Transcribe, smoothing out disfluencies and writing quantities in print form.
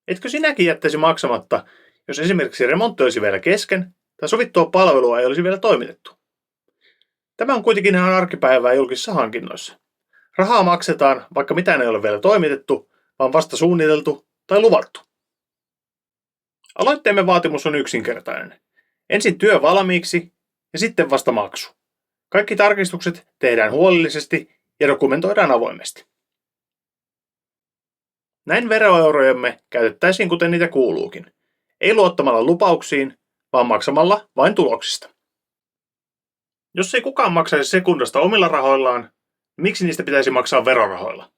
Etkö sinäkin jättäisi maksamatta, jos esimerkiksi remontti olisi vielä kesken tai sovittua palvelua ei olisi vielä toimitettu? Tämä on kuitenkin ihan arkipäivää julkisissa hankinnoissa. Rahaa maksetaan, vaikka mitään ei ole vielä toimitettu, vaan vasta suunniteltu tai luvattu. Aloitteemme vaatimus on yksinkertainen. Ensin työ valmiiksi ja sitten vasta maksu. Kaikki tarkistukset tehdään huolellisesti ja dokumentoidaan avoimesti. Näin veroeurojemme käytettäisiin kuten niitä kuuluukin. Ei luottamalla lupauksiin, vaan maksamalla vain tuloksista. Jos ei kukaan maksaisi sekundasta omilla rahoillaan, miksi niistä pitäisi maksaa verorahoilla?